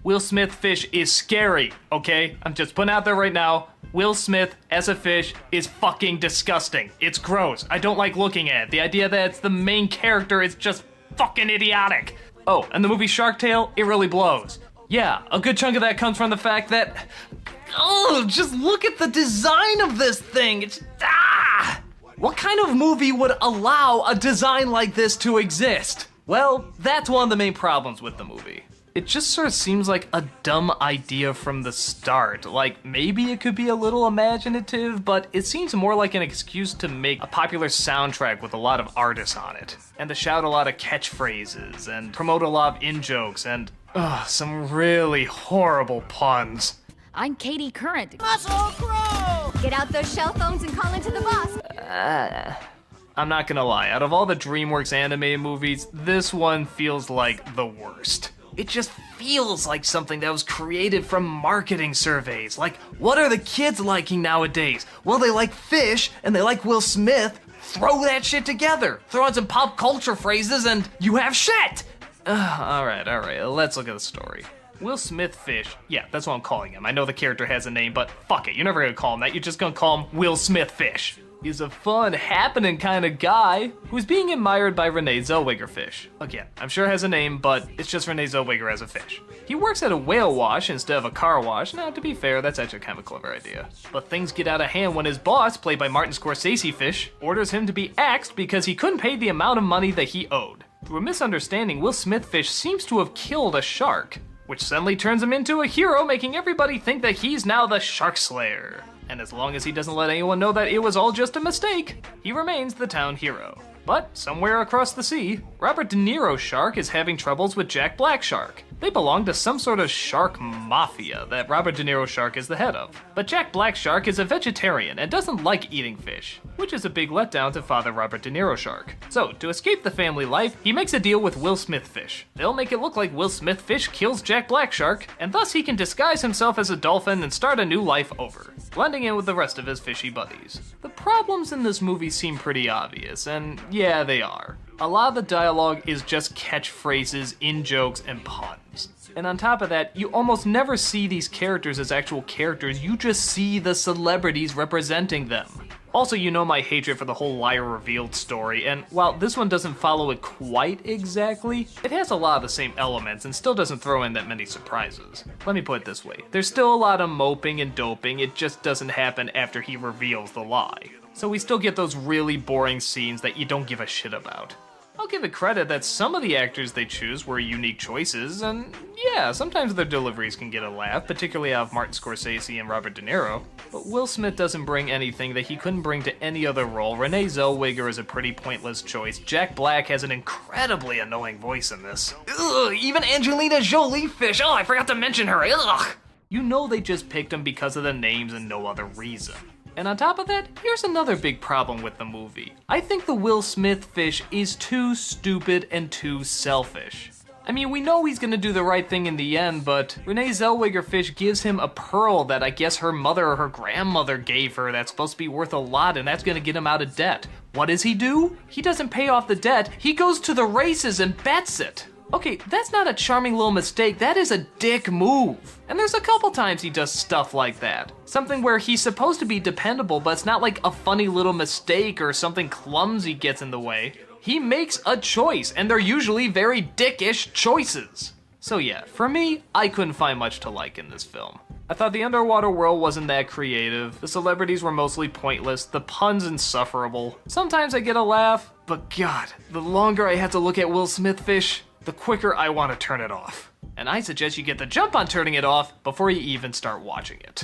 Will Smith fish is scary, okay? I'm just putting out there right now. Will Smith as a fish is fucking disgusting. It's gross. I don't like looking at it. The idea that it's the main character is just fucking idiotic. Oh, and the movie Shark Tale, it really blows. Yeah, a good chunk of that comes from the fact that... Oh, just look at the design of this thing. It's... What kind of movie would allow a design like this to exist? Well, that's one of the main problems with the movie. It just sort of seems like a dumb idea from the start. Like, maybe it could be a little imaginative, but it seems more like an excuse to make a popular soundtrack with a lot of artists on it. And to shout a lot of catchphrases, and promote a lot of in-jokes, and some really horrible puns. I'm Katie Current. Muscle Crow! Get out those shell phones and call into the boss. I'm not gonna lie, out of all the DreamWorks animated movies, this one feels like the worst. It just feels like something that was created from marketing surveys. Like, what are the kids liking nowadays? Well, they like fish, and they like Will Smith. Throw that shit together. Throw in some pop culture phrases, and you have shit! Alright, let's look at the story. Will Smith fish, yeah, that's what I'm calling him. I know the character has a name, but fuck it, you're never gonna call him that. You're just gonna call him Will Smith fish. He's a fun, happening kind of guy who's being admired by Renee Zellweger fish. Again, I'm sure it has a name, but it's just Renee Zellweger as a fish. He works at a whale wash instead of a car wash. Now, to be fair, that's actually kind of a clever idea. But things get out of hand when his boss, played by Martin Scorsese fish, orders him to be axed because he couldn't pay the amount of money that he owed. Through a misunderstanding, Will Smith fish seems to have killed a shark, which suddenly turns him into a hero, making everybody think that he's now the Shark Slayer. And as long as he doesn't let anyone know that it was all just a mistake, he remains the town hero. But somewhere across the sea, Robert De Niro's shark is having troubles with Jack Black's shark. They belong to some sort of shark mafia that Robert De Niro's shark is the head of. But Jack Black's shark is a vegetarian and doesn't like eating fish, which is a big letdown to Father Robert De Niro's shark. So, to escape the family life, he makes a deal with Will Smith fish. They'll make it look like Will Smith fish kills Jack Black's shark, and thus he can disguise himself as a dolphin and start a new life over, blending in with the rest of his fishy buddies. The problems in this movie seem pretty obvious, and yeah, they are. A lot of the dialogue is just catchphrases, in-jokes, and puns. And on top of that, you almost never see these characters as actual characters, you just see the celebrities representing them. Also, you know my hatred for the whole liar revealed story, and while this one doesn't follow it quite exactly, it has a lot of the same elements and still doesn't throw in that many surprises. Let me put it this way, there's still a lot of moping and doping, it just doesn't happen after he reveals the lie. So we still get those really boring scenes that you don't give a shit about. I'll give it credit that some of the actors they choose were unique choices, and yeah, sometimes their deliveries can get a laugh, particularly out of Martin Scorsese and Robert De Niro. But Will Smith doesn't bring anything that he couldn't bring to any other role. Renee Zellweger is a pretty pointless choice. Jack Black has an incredibly annoying voice in this. Ugh, even Angelina Jolie fish, oh, I forgot to mention her, ugh! You know they just picked him because of the names and no other reason. And on top of that, here's another big problem with the movie. I think the Will Smith fish is too stupid and too selfish. I mean, we know he's gonna do the right thing in the end, but Renee Zellweger fish gives him a pearl that I guess her mother or her grandmother gave her that's supposed to be worth a lot, and that's gonna get him out of debt. What does he do? He doesn't pay off the debt, he goes to the races and bets it. Okay, that's not a charming little mistake, that is a dick move. And there's a couple times he does stuff like that. Something where he's supposed to be dependable, but it's not like a funny little mistake or something clumsy gets in the way. He makes a choice, and they're usually very dickish choices. So yeah, for me, I couldn't find much to like in this film. I thought the underwater world wasn't that creative, the celebrities were mostly pointless, the puns insufferable. Sometimes I get a laugh, but God, the longer I have to look at Will Smith fish, the quicker I want to turn it off. And I suggest you get the jump on turning it off before you even start watching it.